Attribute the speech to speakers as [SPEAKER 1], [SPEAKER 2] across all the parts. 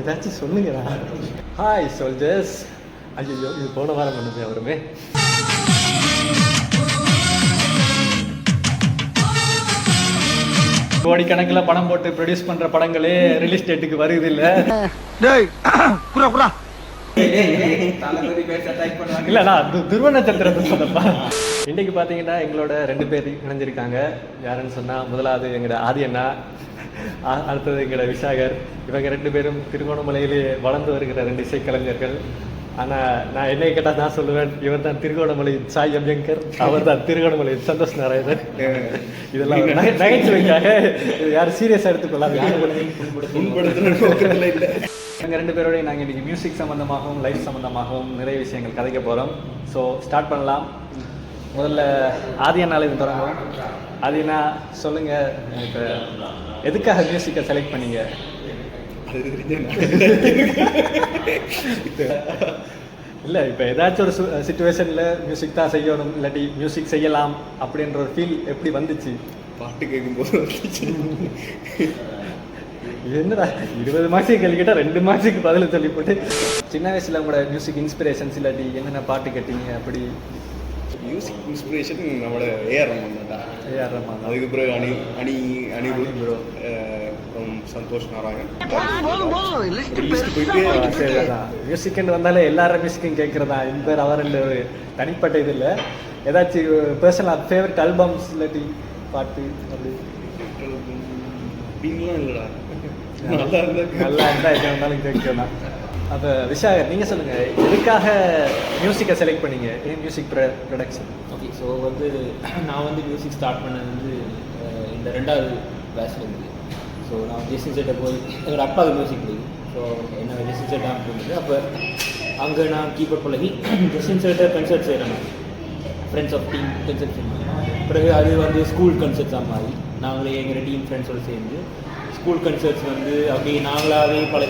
[SPEAKER 1] ஏதாச்சும் சொல்லுங்கடா. Hi soldiers. ஐயோ இது போன வாரம் பண்ணுது அவருமே. கோடிக்கணக்கில் பணம் போட்டு ப்ரொடியூஸ் பண்ற படங்களே ரிலீஸ் டேட்டுக்கு வருது இல்ல. இல்லடா துருவ நட்சத்திரத்தை சொன்னப்பா. இன்னைக்கு பாத்தீங்கன்னா எங்களோட 2 பேர் இணைஞ்சிருக்காங்க. யாருன்னு சொன்னா, முதலாவது எங்களோட ஆதி அண்ணா, அடுத்தது எங்களோட விசாகர். இவங்க 2 பேரும் திருகோணமலையிலே வளர்ந்து வருகிற 2 இசைக்கலைஞர்கள். ஆனா நான் என்னை கேட்டா நான் சொல்லுவேன், இவர் தான் திருகோணமலை சாய் அபியங்கர், அவர் தான் திருகோணமலை சந்தோஷ் நாராயணன். இதெல்லாம் நகைச்சுவைக்காக யாரும் சீரியஸா எடுத்துக்கொள்ளாது. எங்க 2 பேரோடய நாங்கள் இன்னைக்கு மியூசிக் சம்பந்தமாகவும் லைஃப் சம்பந்தமாகவும் நிறைய விஷயங்கள் கதைக்க போறோம். ஸோ ஸ்டார்ட் பண்ணலாம். முதல்ல ஆதியனாலேருந்து தொடங்குவோம். ஆதியனா சொல்லுங்க, இப்போ எதுக்காக மியூசிக்கை செலக்ட் பண்ணீங்க? இல்லை, இப்போ ஏதாச்சும் ஒரு சுச்சுவேஷனில் மியூசிக் தான் செய்யணும், இல்லாட்டி மியூசிக் செய்யலாம் அப்படின்ற ஒரு ஃபீல் எப்படி வந்துச்சு?
[SPEAKER 2] பாட்டு கேட்கும்போது
[SPEAKER 1] இது என்னடா 20 மார்க்ஸுக்கு கேள்விக்கிட்டா 2 மார்க்ஸுக்கு பதில் சொல்லி போட்டு. சின்ன வயசில் உங்களோட மியூசிக் இன்ஸ்பிரேஷன்ஸ் இல்லாட்டி என்னென்ன பாட்டு கேட்டீங்க? அப்படி
[SPEAKER 2] மியூசிக் இன்ஸ்பிரேஷன் நம்மளோட ஏஆர் ரஹ்மான் தான்.
[SPEAKER 1] ஏஆர் ரஹ்மான்.
[SPEAKER 2] அதுக்கு பிறகு அனிருத் ப்ரோ, சந்தோஷ் நாராயணன்.
[SPEAKER 1] மியூசிக்னு வந்தாலே எல்லாரும் மியூசிக்கும் கேட்குறதா, இந்த பேர் அவர் இல்லை, ஒரு தனிப்பட்ட இது இல்லை. ஏதாச்சும் பர்சனல் ஃபேவரட் ஆல்பம்ஸ் இல்லாட்டி பாட்டு அப்படி
[SPEAKER 2] இல்லைடா,
[SPEAKER 1] நல்லா இருந்தால் எங்கே இருந்தாலும் கேட்கலாம். அப்போ விசாகர், நீங்கள் சொல்லுங்கள், எதுக்காக மியூசிக்கை செலக்ட் பண்ணீங்க? ஏன் மியூசிக் ப்ரொடக்ஷன்?
[SPEAKER 3] ஓகே, ஸோ நான் மியூசிக் ஸ்டார்ட் பண்ணது இந்த 2வது பேட்ச்லேருந்து. ஸோ நான் ஜெஸ்டின் செட்டை போய் எங்களோட அப்பாவுக்கு மியூசிக் பிடிக்கும். ஸோ என்ன ஜெஸ்டின் செட் ஆகிட்டு அப்போ அங்கே நான் கீபோர்ட் பழகி ஜெஸ்டின் செட்டை கன்சர்ட் செய்கிறேன். ஃப்ரெண்ட்ஸ் ஆஃப் டீம் கன்சர்ட் செய்யணும். பிறகு அது ஸ்கூல் கன்சர்ட்ஸாக மாறி நாங்களே எங்கள் டீம் ஃப்ரெண்ட்ஸோடு சேர்ந்து ஸ்கூல் கன்சர்ட்ஸ் அப்படியே நாங்களாகவே பல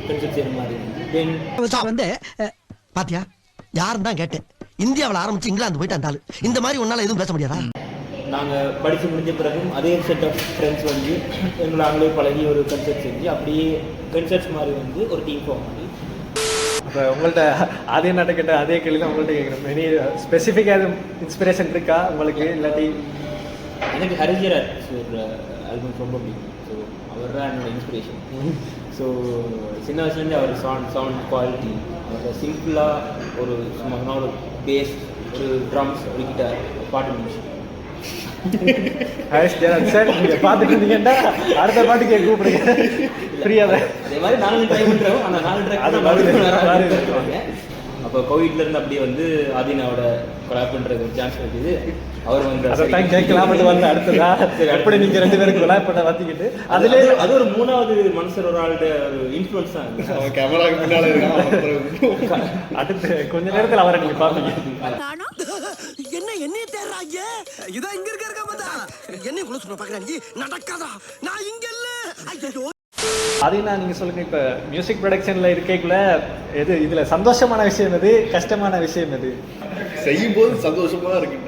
[SPEAKER 3] கன்சர்ட் செய்கிற மாதிரி
[SPEAKER 4] பாத்தியா, யாரும் தான் கேட்டேன். இந்தியாவில் ஆரம்பிச்சு இங்கிலாந்து போயிட்டு இருந்தாலும் இந்த மாதிரி ஒன்னால எதுவும் பேச முடியாதா?
[SPEAKER 3] நாங்கள் படித்து முடிஞ்ச பிறகும் அதே செட் ஆஃப் ஃப்ரெண்ட்ஸ் எங்களாங்களே பழகி ஒரு கன்சர்ட் செஞ்சு அப்படியே கன்சர்ட்ஸ் மாதிரி ஒரு டீம் ஃபார்ம் பண்ணி.
[SPEAKER 1] இப்போ உங்கள்கிட்ட அதே நாட்டை கேட்ட அதே கேள்வி தான் உங்கள்கிட்ட கேட்குறேன். எனி ஸ்பெசிஃபிக்காக எதுவும் இன்ஸ்பிரேஷன் இருக்கா உங்களுக்கு? இல்லாட்டி
[SPEAKER 3] எனக்கு ஹரிஜராஜ் ஆல்பம் ரொம்ப பிடிக்கும். ஸோ அவர் தான் என்னோட இன்ஸ்பிரேஷன். ஸோ சின்ன வயசுலேருந்து அவர் சவுண்ட் குவாலிட்டி, அவர் சிம்பிளாக ஒரு சும்மா ஒரு பேஸ், ஒரு ட்ரம்ஸ், ஒரு கிட்டார், பாட்டு மியூசிக்.
[SPEAKER 1] சார் நீங்கள் பார்த்துட்டு இருந்தீங்கன்னா அடுத்த பாட்டுக்கு கூப்பிடுங்க, ஃப்ரீயாக.
[SPEAKER 3] அதே மாதிரி நாங்களும் ட்ரை பண்ணுறோம். அந்த 4 ட்ராக் அப்போ கோவிட்லேருந்து அப்படியே ஆதினாவோட கொலாப் பண்ணுறது ஒரு சான்ஸ் கிடைக்குது. அவர்
[SPEAKER 1] கேட்கலாம் அடுத்ததா எப்படி நீங்கள் 2 பேருக்கு கொலாப் பண்ண பார்த்துக்கிட்டு
[SPEAKER 3] அதுல அது ஒரு 3வது மனுஷர் ஒரு ஆளுடைய ஒரு இன்ஃப்ளூயன்ஸ் தான்.
[SPEAKER 2] கேமராக்கு முன்னால இருக்கான்.
[SPEAKER 1] அடுத்து கொஞ்ச நேரத்தில் அவரை நீங்கள் பார்ப்பீங்க.
[SPEAKER 4] என்ன தேர்றாங்க இதான் இங்க இருக்க பார்த்தா என்ன குள்ள சொன்ன பாக்குறாங்க நடக்காதா? நான் இங்க இல்ல. ஐயோ,
[SPEAKER 1] அதையும் நான் நீங்கள் சொல்லுங்கள். இப்போ மியூசிக் ப்ரொடக்ஷனில் இருக்கக்குள்ள எது இதில் சந்தோஷமான விஷயம் எது, கஷ்டமான விஷயம் எது?
[SPEAKER 2] செய்யும் போது சந்தோஷமா இருக்கு,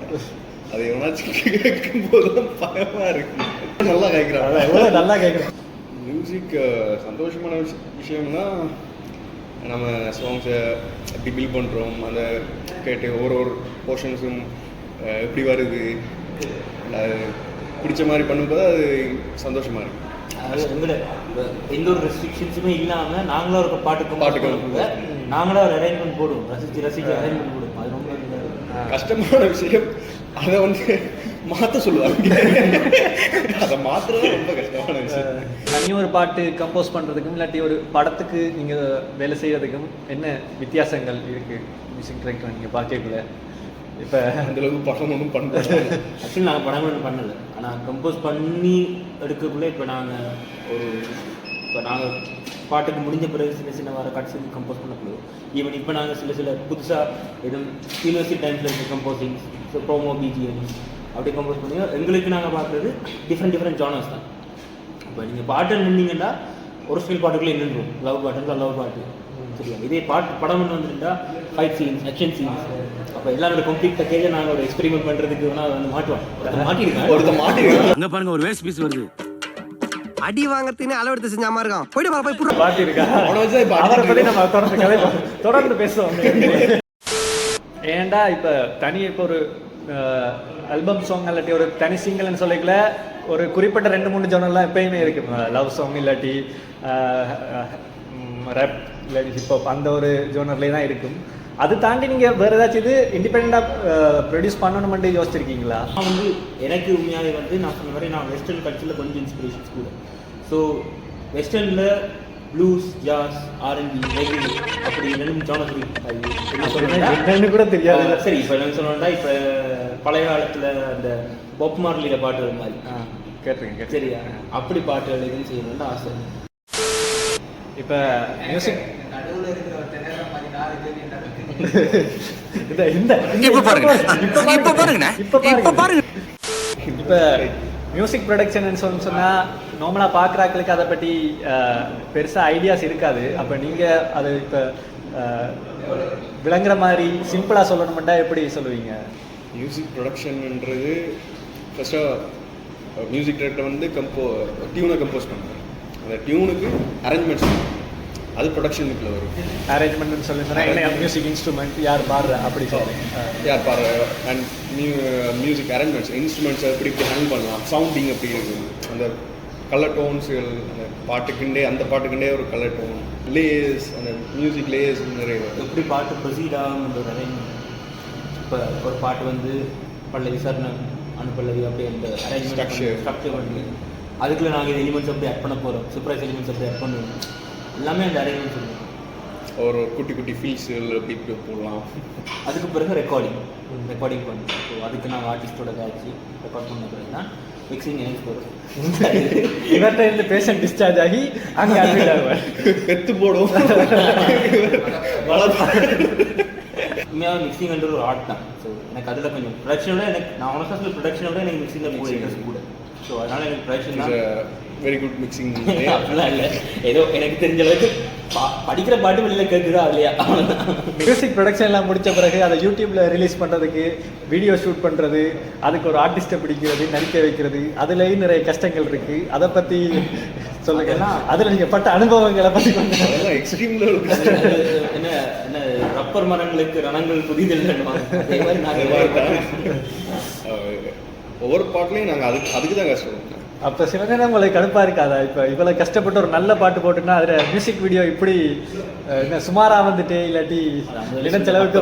[SPEAKER 2] அதை எவனாச்சும் கேட்கும் போது பயமா இருக்கு. நல்லா கேட்குறாங்க,
[SPEAKER 1] எவ்வளோ நல்லா கேட்குறேன்.
[SPEAKER 2] மியூசிக் சந்தோஷமான விஷயம்னா நம்ம சாங்ஸை எப்படி பில் பண்ணுறோம், அந்த கேட்டு ஒரு போர்ஷன்ஸும் எப்படி வருது, பிடிச்ச மாதிரி பண்ணும்போது அது சந்தோஷமா இருக்கு.
[SPEAKER 3] எங்களோட எந்த ஒரு ரெஸ்ட்ரிக்ஷன்ஸுமே இல்லாமல் நாங்களாக ஒரு பாட்டுக்கு நாங்களாக ஒரு அரேஞ்ச்மெண்ட் போடுவோம், ரசிச்சு அரேஞ்ச்மெண்ட் போடுவோம். அது ரொம்ப
[SPEAKER 2] கஷ்டமான விஷயம். அதை மாற்ற சொல்லுவாங்க, அதை மாற்றுறது ரொம்ப கஷ்டமான விஷயம்.
[SPEAKER 1] தனி ஒரு பாட்டு கம்போஸ் பண்ணுறதுக்கும் இல்லாட்டி ஒரு படத்துக்கு நீங்கள் வேலை செய்கிறதுக்கும் என்ன வித்தியாசங்கள் இருக்குது மியூசிக் டைரக்டர் நீங்கள் பார்க்கக்குள்ள? இப்போ
[SPEAKER 2] அந்தளவுக்கு படம் ஒன்றும் பண்ணல.
[SPEAKER 3] ஆக்சுவலி நாங்கள் படம் ஒன்றும் பண்ணலை, ஆனால் கம்போஸ் பண்ணி எடுக்கக்குள்ளே இப்போ நாங்கள் பாட்டுக்கு முடிஞ்ச பிறகு சின்ன வர கட்ஸுக்கு கம்போஸ் பண்ணப்படுவோம். ஈவன் இப்போ நாங்கள் சில புதுசாக எதுவும் யூனிவர்சிட்டி டைம்ஸில் இருக்க கம்போசிங்ஸ், ஸோ ப்ரோமோ, பிஜிஎம்ஸ் அப்படி கம்போஸ் பண்ணி எங்களுக்கு நாங்கள் பார்க்குறது டிஃப்ரெண்ட் ஜானர்ஸ் தான். இப்போ நீங்கள் பாட்டு நின்னீங்கன்னா ஒரு ஸ்டைல் பாட்டுக்குள்ளே நின்றுடும். லவ் பாட்டுக்கு லவ் பாட்டு சரியா. இதே படம் வந்துருந்தா ஃபைட் சீன்ஸ், ஆக்ஷன் சீன்ஸ், அப்போ எல்லாரோட கம்ப்ளீட் பேக்கேஜை நாங்கள் ஒரு எக்ஸ்பெரிமெண்ட் பண்ணுறதுக்கு வேணால் மாட்டுவோம். மாட்டிருக்கேன்
[SPEAKER 2] ஒருத்த மாட்டிருக்கேன்.
[SPEAKER 5] அங்கே பாருங்க ஒரு வேஸ்ட் பீஸ் வருது,
[SPEAKER 4] அடி வாங்கறதுன்னு அளவெடுத்து செஞ்சாம இருக்கான். போயிட்டு வா, போய் புடு.
[SPEAKER 1] பாட்டி இருக்கா
[SPEAKER 2] அவனை வச்சு இப்ப
[SPEAKER 1] அவரை பத்தி
[SPEAKER 2] அடிச்சிட்டு
[SPEAKER 1] நம்ம தொடர்ந்து பேசுவோம். ஏன்டா இப்ப தனி இப்போ ஒரு ஆல்பம் சாங் இல்லாட்டி ஒரு தனி சிங்கிள்னு சொல்லிக்கல, ஒரு குறிப்பிட்ட 2-3 ஜோனர்லாம் எப்பயுமே இருக்கு. லவ் சாங் இல்லாட்டி ரேப் இல்லாட்டி ஹிப்ஹாப் அந்த ஒரு ஜோனர்லேயே தான் இருக்கும். அது தாண்டி நீங்கள் வேறு ஏதாச்சும் இது இண்டிபெண்டாக ப்ரொடியூஸ் பண்ணணுமெண்டு யோசிச்சிருக்கீங்களா?
[SPEAKER 3] நான் வந்து எனக்கு உண்மையாகவே வந்து நான் சொன்ன மாதிரி நான் வெஸ்டர்ன் கல்ச்சரில் கொஞ்சம் இன்ஸ்பிரேஷன்ஸ் கூட. ஸோ வெஸ்டர்னில் ப்ளூஸ், ஜாஸ், ஆர்என்பி, ரெகே அப்படி 2 ஜானர்ஸ் இருக்கு.
[SPEAKER 1] என்னன்னு கூட தெரியாது.
[SPEAKER 3] சரி, இப்போ என்ன சொல்லணும்னா, இப்போ பழைய காலத்தில் அந்த பாப் மார்லியோட பாட்டு மாதிரி
[SPEAKER 1] கேட்டிருக்கேன்.
[SPEAKER 3] சரியா, அப்படி பாட்டுகள் எதுவும் செய்யணும்னு ஆசை.
[SPEAKER 1] இப்போ மியூசிக் இப்போ மியூசிக் ப்ரொடக்ஷன் சொன்னால் நார்மலாக பார்க்குறாக்களுக்கு அதை பற்றி பெருசாக ஐடியாஸ் இருக்காது. அப்போ நீங்கள் அது இப்போ விளங்குற மாதிரி சிம்பிளாக சொல்லணுமெண்டா எப்படி சொல்லுவீங்க?
[SPEAKER 2] மியூசிக் ப்ரொடக்ஷன்ன்றது ஃபஸ்ட்டாக மியூசிக் டைரக்டர் வந்து டியூனை கம்போஸ் பண்ணுவார். அந்த டியூனுக்கு அரேஞ்ச்மெண்ட்ஸ் அது ப்ரொடக்ஷனுக்குள்ள வரும்.
[SPEAKER 1] அரேஞ்ச்மெண்ட்னு சொல்லி சொன்னால் மியூசிக் இன்ஸ்ட்ருமெண்ட் யார் பாடுற அப்படி சொல்லுங்க.
[SPEAKER 2] யார் பாடுற அண்ட் மியூசிக் அரேஞ்ச்மெண்ட்ஸ் இன்ஸ்ட்ருமெண்ட்ஸ் எப்படி ஹேண்டில் பண்ணலாம், சவுண்டிங் எப்படி இருக்கும், அந்த கலர் டோன்ஸுகள், அந்த பாட்டுக்குண்டே ஒரு கலர் டோன், லேயர்ஸ், அந்த மியூசிக் லேயர்ஸ் நிறைய
[SPEAKER 3] எப்படி பாட்டு ப்ரொசீட் ஆகுன்ற ஒரு அரேஞ்ச்மெண்ட். இப்போ ஒரு பாட்டு வந்து பல்லவி சரணம் அனுப்பல்லவி அப்படி அந்த அரேஞ்ச்மெண்ட் ஸ்ட்ரக்சர் பண்ணி அதுக்குள்ளே நாங்கள் இந்த எலிமெண்ட்ஸ் எப்படி ஆட் பண்ண போகிறோம், சர்ப்ரைஸ் எலிமெண்ட்ஸ் எப்படி ஆட் பண்ணுவோம், எல்லாமே அந்த அரேஞ்ச்மெண்ட் சொல்லுவோம்.
[SPEAKER 2] ஒரு குட்டி குட்டி ஃபீல்ஸுகள் எப்படி போடலாம்.
[SPEAKER 3] அதுக்கு பிறகு ரெக்கார்டிங் பண்ணி ஸோ அதுக்கு நாங்கள் ஆர்டிஸ்டோட காய்ச்சி ரெக்கார்ட் பண்ண பிறகு தான் மிக்சிங் எனக்கு போகிறோம்.
[SPEAKER 1] இவர்கிட்ட இருந்து பேஷண்ட் டிஸ்சார்ஜ் ஆகி அங்கே அட்மிட் ஆகுவார்.
[SPEAKER 2] பெத்து போடும்.
[SPEAKER 3] உண்மையாக மிக்சிங்ன்ற ஒரு ஆர்ட் தான். ஸோ எனக்கு அதில் கொஞ்சம் ப்ரொடக்ஷனோட நான் ஒன்றும் ப்ரொடக்ஷனோட எனக்கு மிக்சிங்கில் போய் இன்ட்ரெஸ்ட் கூட. ஸோ அதனால் எனக்கு ப்ரொடக்ஷன் தான்
[SPEAKER 2] வெரி குட் மிக்சிங்.
[SPEAKER 3] அப்படிலாம் இல்லை, ஏதோ எனக்கு தெரிஞ்ச அளவுக்கு படிக்கிற பாட்டு வெளியில் கேட்குதா இல்லையா.
[SPEAKER 1] மியூசிக் ப்ரொடக்ஷன் எல்லாம் முடித்த பிறகு அதை யூடியூப்ல ரிலீஸ் பண்ணுறதுக்கு, வீடியோ ஷூட் பண்ணுறது, அதுக்கு ஒரு ஆர்டிஸ்ட்டை பிடிக்கிறது, நடிக்க வைக்கிறது, அதுலேயும் நிறைய கஷ்டங்கள் இருக்குது. அதை பற்றி சொல்லுங்க. அதில் நீங்கள் பட்ட அனுபவங்களை பற்றி
[SPEAKER 2] அதெல்லாம் எக்ஸ்ட்ரீம் லெவல்.
[SPEAKER 3] என்ன என்ன ரப்பர் மரங்களுக்கு ரணங்கள் புதிதில்லை அதே மாதிரி நாங்கள்
[SPEAKER 2] ஒவ்வொரு பாட்டுலையும் நாங்கள் அதுக்கு தான் கஷ்டப்படுவோம்.
[SPEAKER 1] அப்போ சில நேரம் உங்களுக்கு கடுப்பாக இருக்காதா? இப்போ இவ்வளோ கஷ்டப்பட்டு ஒரு நல்ல பாட்டு போட்டுன்னா அதில் மியூசிக் வீடியோ இப்படி என்ன சுமாராக வந்துட்டு இல்லாட்டி செலவுக்கு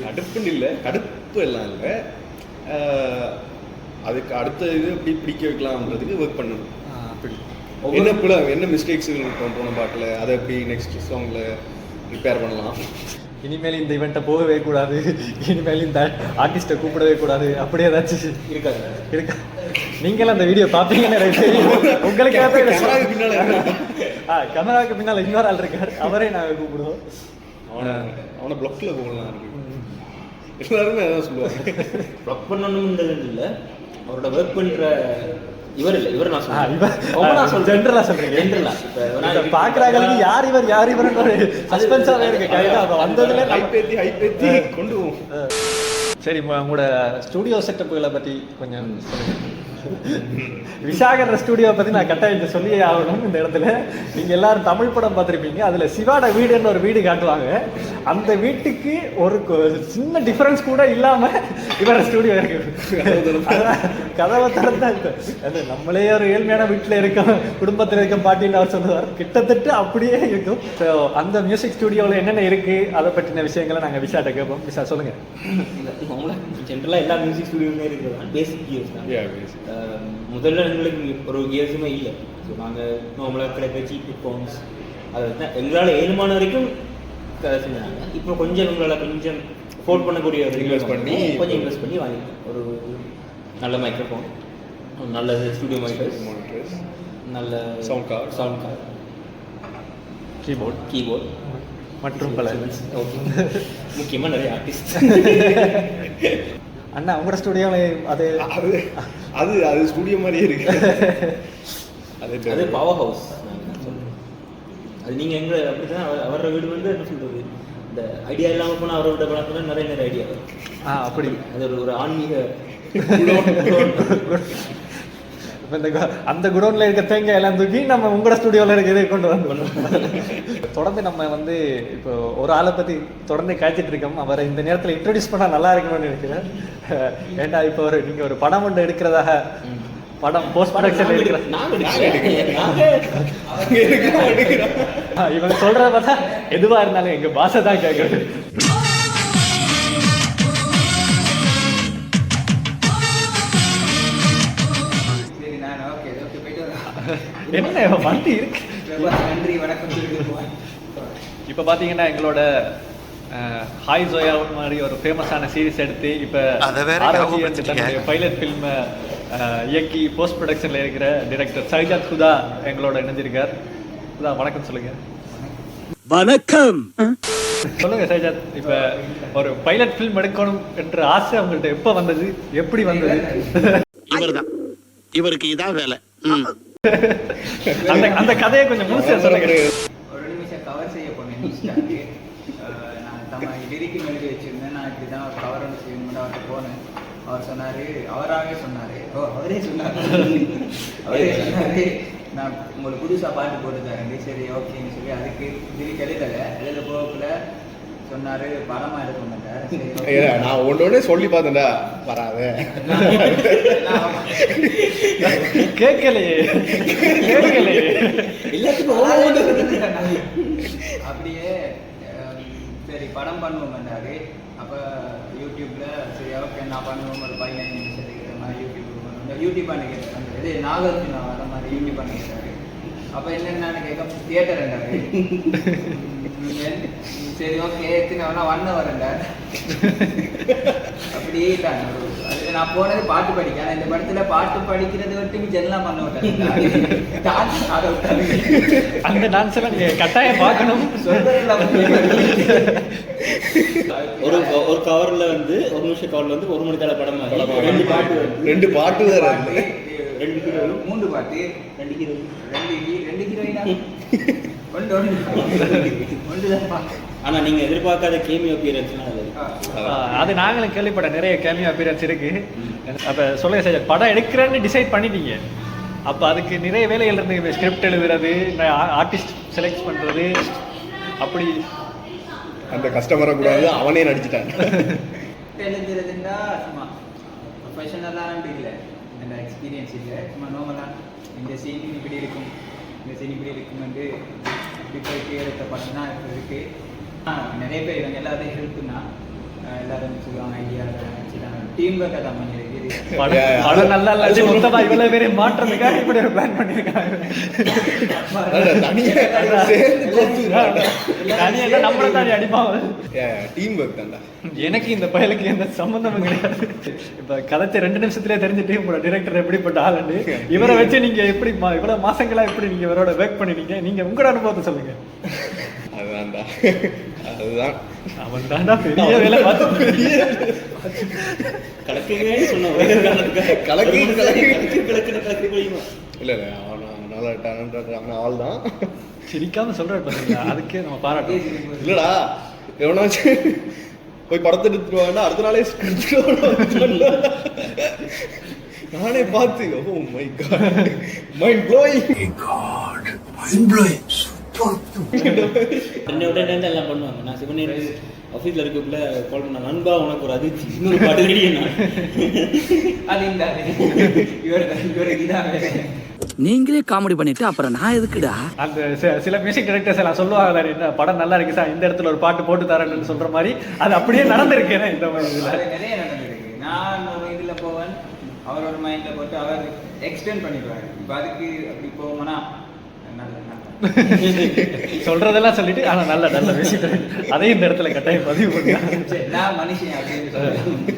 [SPEAKER 2] கடுப்புன்னு இல்லை, கடுப்பு எல்லாம் இல்லை, அதுக்கு அடுத்த இது எப்படி பிடிக்க வைக்கலாம்ன்றதுக்கு ஒர்க் பண்ணணும். என்ன மிஸ்டேக்ஸ் இருக்கும் போன பாட்டில், அதை எப்படி நெக்ஸ்ட் சாங்கில் ரிப்பேர் பண்ணலாம்.
[SPEAKER 1] இனிமேல் இந்த இவெண்ட்டை போகவே கூடாது, இனிமேல் இந்த ஆர்டிஸ்ட்டை கூப்பிடவே கூடாது, அப்படி ஏதாச்சும் இருக்கா? நீங்களும் அந்த வீடியோ பார்ப்பீங்கன்னு எனக்கு தெரியும். உங்களுக்கு கேமராவுக்கு பின்னால் இன்னொரு ஆள் இருக்கார், அவரே நாங்கள் கூப்பிடுவோம்.
[SPEAKER 2] அவனை பிளாக்ல போகலாம் இருக்கு. எல்லாருமே அதான் சொல்லுவாங்க.
[SPEAKER 3] பிளாக் பண்ணணும்ன்றது இல்லை, அவரோட ஒர்க் பண்ணுற இவர் நான் சொல்றேன்
[SPEAKER 1] ஜென்ரலா சொல்றீங்க.
[SPEAKER 3] ஜென்ரலா
[SPEAKER 1] இப்ப பாக்குறாங்களுக்கு யார் இவர் ஒரு சஸ்பென்ஸாவே இருக்கு. கையில வந்ததுல
[SPEAKER 2] ஹைப்பேத்தி கொண்டு போவோம்.
[SPEAKER 1] சரி, உங்களோட ஸ்டுடியோ செட்டப்புகளை பத்தி கொஞ்சம் சொல்லுங்க. விஷாகர் ஸ்டுடியோ பத்தி நான் கட்டாயம் சொல்லியே ஆகணும். இந்த இடத்துல நீங்க எல்லாரும் தமிழ் படம் பார்த்துருப்பீங்க, அதுல சிவாட வீடுன்னு ஒரு வீடு காட்டுவாங்க. அந்த வீட்டுக்கு ஒரு சின்ன டிஃபரன்ஸ் கூட இல்லாம இவர ஸ்டுடியோ இருக்கு. கதவை திறந்தா அது நம்மளே ஒரு ஏழ்மையான வீட்டுல இருக்கோம், குடும்பத்தில் இருக்க பாட்டின்னு அவர் சொல்லுவார். கிட்டத்தட்ட அப்படியே இருக்கும். ஸோ அந்த மியூசிக் ஸ்டுடியோவில் என்னென்ன இருக்கு அதை பற்றின விஷயங்களை நாங்கள் விஷாட்ட கேட்போம். விஷா சொல்லுங்க.
[SPEAKER 3] ஜென்ரலாக எல்லா மியூசிக் ஸ்டுடியோமே இருக்கிறது பேசிக் கியர்ஸ் தான். முதல்ல எங்களுக்கு ஒரு கியர்ஸுமே இல்லை. ஸோ நாங்கள் நார்மலாக கிடைக்கிற சீப் ஹெட்ஃபோன்ஸ் அதை தான் எங்களால் ஏழுமான வரைக்கும் செஞ்சாங்க. இப்போ கொஞ்சம் எங்களால் கொஞ்சம் ஃபோர்ட் பண்ணக்கூடிய
[SPEAKER 2] இன்வெஸ்ட் பண்ணி
[SPEAKER 3] வாங்கியிருக்கோம். ஒரு நல்ல மைக்ரோஃபோன், நல்ல ஸ்டுடியோ மானிட்டர்ஸ், நல்ல சவுண்ட் கார்டு, கீபோர்ட்
[SPEAKER 1] மற்றும் பல
[SPEAKER 3] முக்கியமாக நிறைய ஆர்டிஸ்ட்.
[SPEAKER 1] அண்ணா உங்களோட ஸ்டுடியோவில் அது
[SPEAKER 2] அது அது ஸ்டுடியோ மாதிரியே இருக்கு.
[SPEAKER 3] அது பவர் ஹவுஸ். அது நீங்கள் எங்கே அப்படி தான் அவரோட வீடு வந்து என்ன சொல்கிறது, இந்த ஐடியா இல்லாமல் போனால் அவரோட படத்தில் நிறைய ஐடியா வரும்.
[SPEAKER 1] அப்படி
[SPEAKER 3] அது ஒரு ஆன்மீக
[SPEAKER 1] இப்போ அந்த குடோனில் இருக்க தேங்காய் எல்லாம் தூக்கி நம்ம உங்களோட ஸ்டுடியோவில் இருக்க இதை கொண்டு வந்து தொடர்ந்து நம்ம வந்து இப்போ ஒரு ஆளை பற்றி தொடர்ந்து காய்ச்சிட்டு இருக்கோம். அவரை இந்த நேரத்தில் இன்ட்ரடியூஸ் பண்ணால் நல்லா இருக்கணும்னு நினைக்கிறேன். ஏன்டா இப்போ நீங்கள் ஒரு படம் ஒன்று எடுக்கிறதாக படம் போஸ்ட் ப்ரொடக்ஷன்ல இருக்கிற இவங்க சொல்றத பார்த்தா எதுவா இருந்தாலும் எங்க பாஷை தான் கேட்கறது. என்ன வண்டி இருக்கு.
[SPEAKER 3] நன்றி வணக்கம்.
[SPEAKER 1] இப்போ பார்த்தீங்கன்னா எங்களோட ஹாய் ஜோயா மாதிரி ஒரு ஃபேமஸான சீரிஸ் எடுத்து இப்போ தன்னுடைய பைலட் ஃபில்மை இயக்கி போஸ்ட் ப்ரொடக்ஷனில் இருக்கிற டைரக்டர் சைஜாத் ஹுதா எங்களோட இணைஞ்சிருக்கார். ஹுதா வணக்கம் சொல்லுங்க.
[SPEAKER 4] வணக்கம்.
[SPEAKER 1] சொல்லுங்க சைஜாத், இப்போ ஒரு பைலட் ஃபில்ம் எடுக்கணும் என்ற ஆசை உங்கள்கிட்ட எப்போ வந்தது, எப்படி வந்தது?
[SPEAKER 4] இவர்தான், இவருக்கு இதான் வேலை.
[SPEAKER 1] அந்த கதையை கொஞ்சம் முழுசா சொல்லுங்க.
[SPEAKER 3] ஒரு நிமிஷம் கவர் செய்ய போனேன். நான் தமிழ் லிரிக்கு எழுதி வச்சிருந்தேன். நான் இப்படி தான் ஒரு கவர் ஒன்று செய்யணும்னு அவர்கிட்ட போனேன். அவர் சொன்னார், அவரே சொன்னார் நான் உங்களுக்கு புதுசாக பாட்டு போட்டு தரேன். சரி ஓகேன்னு சொல்லி அதுக்கு லிரிக் எழுத போகக்குள்ள சொன்னார் படமாக எடுக்க மாட்டார்.
[SPEAKER 2] நான் ஒன்று சொல்லி பார்த்தேன்டா வராது
[SPEAKER 1] கேட்கலையே
[SPEAKER 3] அப்படியே சரி படம் பண்ணுவோம்ன்றாரு. அப்போ யூடியூப்ல சரி ஓகே நான் பண்ணுவோம் ஒரு 15 நிமிஷம் இருக்கிற மாதிரி யூடியூப் அன்னைக்கு அந்த இது நாகார்ஜுனா வர மாதிரி யூடியூப் அன்னைக்கு. அப்போ என்னென்னு கேட்க தியேட்டர்ன்றாரு. சரி ஓகே எத்தனை வேணா 1 hour அப்படியே தான். அதுக்கு நான் போனது பாட்டு படிக்க. ஆனால் இந்த படத்துல பாட்டு படிக்கிறது மட்டும் ஜெல்லாம் பண்ண விட்டாங்க.
[SPEAKER 1] அந்த டான்ஸ் எல்லாம் கட்டாயம் பார்க்கணும்.
[SPEAKER 3] ஒரு கவர்ல வந்து ஒரு நிமிஷம் கவர்ல வந்து 1 மணி நேரம் படம்
[SPEAKER 2] 2 பாட்டு வேற
[SPEAKER 3] 3 பாட்டு 2 ஹீரோயினா ஆனா நீங்க எதிர்பார்க்காத கேமியோ அப்பியரன்ஸ்
[SPEAKER 1] அது நாங்களும் கேள்விப்பட்ட நிறைய கேமியோ அப்பியரன்ஸ் இருக்கு. அப்ப சொல்லுங்க சார், படம் எடுக்கிறேன்னு டிசைட் பண்ணிட்டீங்க, அப்ப அதுக்கு நிறைய வேலைகள் இருந்து ஸ்கிரிப்ட் எழுதுறது, ஆர்டிஸ்ட் செலக்ட் பண்றது, அப்படி
[SPEAKER 2] அந்த கஸ்டமரை கூடாது அவனே நடிச்சுட்டான்.
[SPEAKER 3] எழுதுறதுன்னா சும்மா ப்ரொஃபஷனலாக இல்லை, இந்த எக்ஸ்பீரியன்ஸ் இல்லை, சும்மா நார்மலாக இந்த சீன் இப்படி இருக்கும், இந்த சீன் இப்படி இருக்கும் வந்து இப்படி போயிட்டு எடுத்த படம் தான் இப்போ இருக்குது. நிறைய பேர் இவங்க எல்லாத்தையும் ஹெல்ப்னா எல்லாரும் சொல்லுவாங்க ஐடியா டீம் ஒர்க்காக தான் பண்ணியிருக்கு.
[SPEAKER 1] படம் நல்லா இல்லை மொத்தமா இவ்வளவு பேரை மாற்றத்துக்காக இப்படி ஒரு பிளான் பண்ணியிருக்காங்க. தனியாக நம்மள தானே அடிப்பாங்க.
[SPEAKER 2] டீம் ஒர்க் தான்டா.
[SPEAKER 1] எனக்கு இந்த பயலுக்கு எந்த சம்பந்தமும் கிடையாது. இப்ப கதைச்ச 2 நிமிஷத்துலேயே தெரிஞ்சுட்டு உங்களோட டிரெக்டர் எப்படிப்பட்ட ஆளுண்டு, இவரை வச்சு நீங்க எப்படி இவ்வளவு மாசங்களா எப்படி நீங்க இவரோட ஒர்க் பண்ணினீங்க, நீங்க உங்களோட அனுபவத்தை சொல்லுங்க.
[SPEAKER 2] அதுதான்டா, அதுதான்
[SPEAKER 1] அவன் தான்டா பெரிய வேலை பார்த்து
[SPEAKER 2] இல்ல அவன் நல்ல ஆள் தான்.
[SPEAKER 1] சிரிக்காம சொல்றாரு பாத்தீங்களா, அதுக்கே நம்ம பாராட்டோம்.
[SPEAKER 2] இல்லடா எவனாச்சு போய் படத்தை எடுத்துருவாங்கன்னா அடுத்த நாளே நானே பார்த்து oh my god mind blowing
[SPEAKER 3] என்னோட எல்லாம் பண்ணுவாங்க. நான் சிவனேரி ஆஃபீஸில் இருக்கக்குள்ள கால் பண்ண நண்பா உனக்கு ஒரு அதிர்ச்சி இன்னொரு பாட்டு ரெடியா
[SPEAKER 4] நீங்களே காமெடி பண்ணிட்டு அப்புறம் நான் எதுக்குடா?
[SPEAKER 1] அந்த சில மியூசிக் டைரக்டர்ஸ் எல்லாம் சொல்லுவாங்க, இந்த படம் நல்லா இருக்கு சார், இந்த இடத்துல ஒரு பாட்டு போட்டு தரேன்னு சொல்ற மாதிரி அது அப்படியே நடந்திருக்கேன். இந்த மாதிரி
[SPEAKER 3] நிறைய நடந்திருக்கு. நான் ஒரு இதில் போவேன், அவரோட மைண்டில் போட்டு அவர் எக்ஸ்டெண்ட் பண்ணிடுவாரு. இப்போ அதுக்கு அப்படி போவோம்னா
[SPEAKER 1] சொல்றதெல்லாம் சொல்லிட்டு ஆனா நல்ல நல்ல விஷயம் அதையும் இந்த இடத்துல கட்டாயம் பதிவு பண்ணுங்க.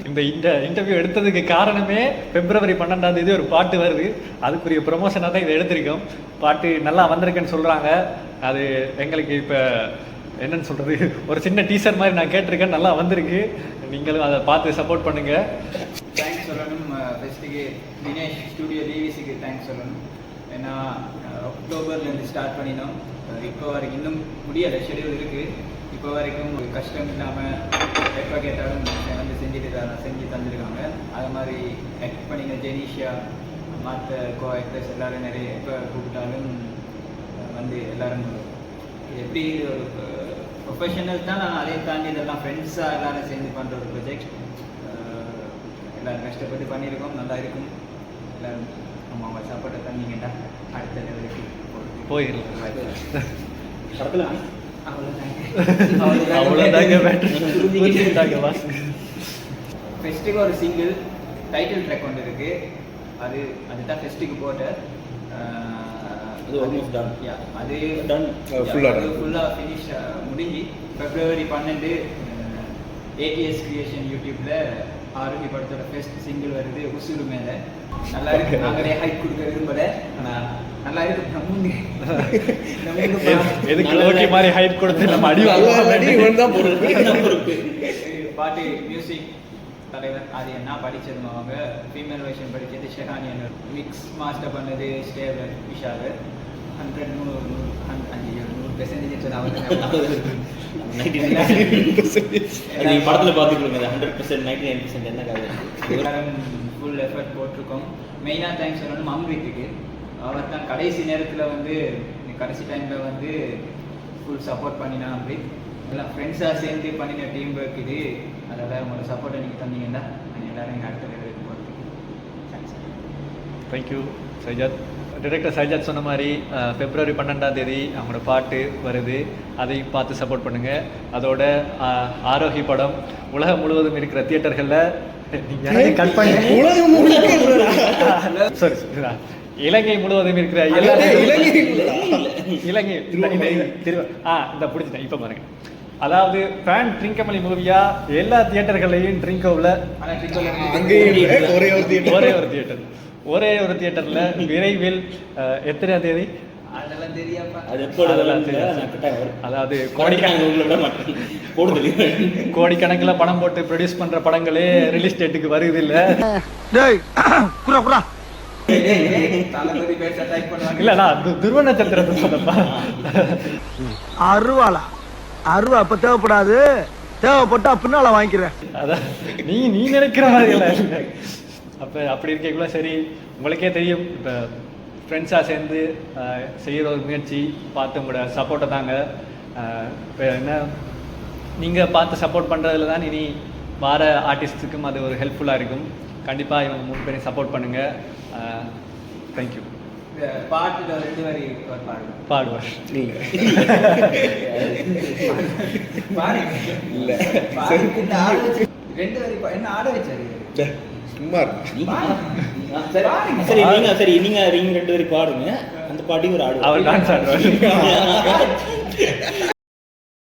[SPEAKER 1] இந்த இன்டர்வியூ எடுத்ததுக்கு காரணமே February 12 ஒரு பாட்டு வருது, அதுக்குரிய ப்ரொமோஷனாக தான் இதை எடுத்திருக்கோம். பாட்டு நல்லா வந்திருக்குன்னு சொல்றாங்க. அது எங்களுக்கு இப்போ என்னன்னு சொல்றது, ஒரு சின்ன டீசர் மாதிரி நான் கேட்டிருக்கேன், நல்லா வந்திருக்கு. நீங்களும் அதை பார்த்து சப்போர்ட் பண்ணுங்க.
[SPEAKER 3] தேங்க்ஸ் சொல்லணும் ஃபெஸ்ட்டுக்கு தினேஷ் ஸ்டுடியோ டிவிசிக்கு தேங்க்ஸ் சொல்லணும். ஏன்னா அக்டோபர்லேருந்து ஸ்டார்ட் பண்ணினோம், இப்போ வரைக்கும் இன்னும் முடியலை, ஷெடியூல் இருக்குது. இப்போ வரைக்கும் கஷ்டம் இல்லாமல் எப்போ கேட்டாலும் வந்து செஞ்சு தந்திருக்காங்க. அது மாதிரி ஆக்ட் பண்ணிங்க ஜெனீஷியா, மற்ற கோ ஆக்டர்ஸ் எல்லோரும் நிறைய எப்போ கூப்பிட்டாலும் வந்து எல்லோரும் எப்படி இது ஒரு ப்ரொஃபஷனல் தான். நான் அதை தாண்டி இதெல்லாம் ஃப்ரெண்ட்ஸாக எல்லோரும் சேர்ந்து பண்ணுற ஒரு ப்ரொஜெக்ட். எல்லோரும் கஷ்டப்பட்டு பண்ணியிருக்கோம், நல்லா இருக்கும். எல்லோரும் நம்ம அவங்க சப்போர்ட்டை தந்தீங்கன்னா அடுத்த லெவலுக்கு
[SPEAKER 1] போயிடலாம்.
[SPEAKER 3] படத்தில்
[SPEAKER 1] அவ்வளோதாங்க புரிஞ்சுக்கிட்டாங்க வாஸ்.
[SPEAKER 3] ஃபெஸ்ட்டுக்கு ஒரு சிங்கிள் டைட்டில் ட்ராக் ஒன்று இருக்குது. அதுதான் ஃபெஸ்ட்டுக்கு போட்ட
[SPEAKER 5] அது ஆல்மோஸ்ட் டன்.
[SPEAKER 3] யா அது
[SPEAKER 5] டன்
[SPEAKER 3] ஃபுல்லாக ஃபினிஷ் முடிஞ்சு February 12 ஏடிஎஸ் கிரியேஷன் யூடியூப்பில் ஆரோக்கிய படத்தோட ஃபெஸ்ட் சிங்கிள் வருது உசுறு மேலே. நல்லா இருக்கு. நாங்களே ஹைட் கொடுக்க விரும்பலை, ஆனால் நல்லா இருக்கு.
[SPEAKER 1] எதுக்கு ஓகே மாதிரி ஹைட் கொடுத்து நம்ம அடி தான் போடுறது.
[SPEAKER 3] பாட்டு மியூசிக் தலைவர் அது என்ன படித்தது அவங்க ஃபீமேல் வெர்ஷன் படித்தது ஷெஹானியன், மிக்ஸ் மாஸ்டர் பண்ணது ஸ்டேவர் விஷாகர். 100%
[SPEAKER 5] நீங்கள் படத்தில் பார்த்துக்கொள்ளுங்க. 100% 99% என்ன கதை
[SPEAKER 3] ஃபுல் எஃபர்ட் போட்டிருக்கோம். மெயினாக தேங்க்ஸ் சொல்லணும் அம்ரித்துக்கு. அவர் தான் கடைசி நேரத்தில் வந்து கடைசி டைமில் வந்து ஃபுல் சப்போர்ட் பண்ணினா. அம்ரித் எல்லாம் ஃப்ரெண்ட்ஸாக சேர்ந்து பண்ணின டீம் ஒர்க் இது. அதனால் உங்களோட சப்போர்ட்டை நீங்கள் தந்தீங்கன்னா நாங்கள் எல்லோரும் எங்கள் அடுத்த லெவலுக்கு போகிறதுக்கு தேங்க்ஸ்.
[SPEAKER 1] தேங்க்யூ சைஜாத். டிரெக்டர் சைஜாத் சொன்ன மாதிரி February 12 அவங்களோட பாட்டு வருது, அதையும் பார்த்து சப்போர்ட் பண்ணுங்கள். அதோட ஆரோகி படம் உலகம் முழுவதும் இருக்கிற தியேட்டர்களில் கட் பண்ணி சாரி இலங்கை முழுவதும் இருக்கிற இலங்கை இந்த பிடிச்சிட்டேன். இப்போ பாருங்க, அதாவது ஃபேன் ட்ரிங்கமலி மூவியா எல்லா தியேட்டர்களையும் ட்ரிங்கோவில் ஒரே ஒரு தியேட்டர்ல விரைவில் எத்தனையாம் தேதி
[SPEAKER 3] அதெல்லாம் தெரியாப்பா.
[SPEAKER 1] அதாவது கோடிக்கணக்கில் பணம் போட்டு ப்ரொடியூஸ் பண்ற படங்களே ரிலீஸ் டேட்டுக்கு வருது இல்ல. இல்ல நான் துருவ நட்சத்திரத்தை சொன்னப்பா.
[SPEAKER 4] அருவா அப்ப தேவைப்படாது, தேவைப்பட்டா பின்னால வாங்கிக்கிறேன்.
[SPEAKER 1] அதான் நீ நினைக்கிற மாதிரி இல்ல. அப்போ அப்படி இருக்கக்குள்ள சரி, உங்களுக்கே தெரியும் இப்போ ஃப்ரெண்ட்ஸாக சேர்ந்து செய்கிற ஒரு முயற்சி பார்த்து உங்களோட சப்போர்ட்டை தாங்க. இப்போ என்ன நீங்கள் பார்த்து சப்போர்ட் பண்ணுறதுல தான் இனி வர ஆர்டிஸ்ட்டுக்கும் அது ஒரு ஹெல்ப்ஃபுல்லாக இருக்கும். கண்டிப்பாக இவங்க 3 பேரையும் சப்போர்ட் பண்ணுங்கள். தேங்க்யூ.
[SPEAKER 3] பாட்டு 2 வரி
[SPEAKER 1] பாடுவார்
[SPEAKER 3] இல்லை 2 வரி என்ன ஆட வச்சாரு
[SPEAKER 5] சரி நீங்க 2 பேரும் பாடுங்க. அந்த பாட்டிக்கு ஒரு ஆடு
[SPEAKER 1] அவர் டான்ஸ் ஆடுவார்.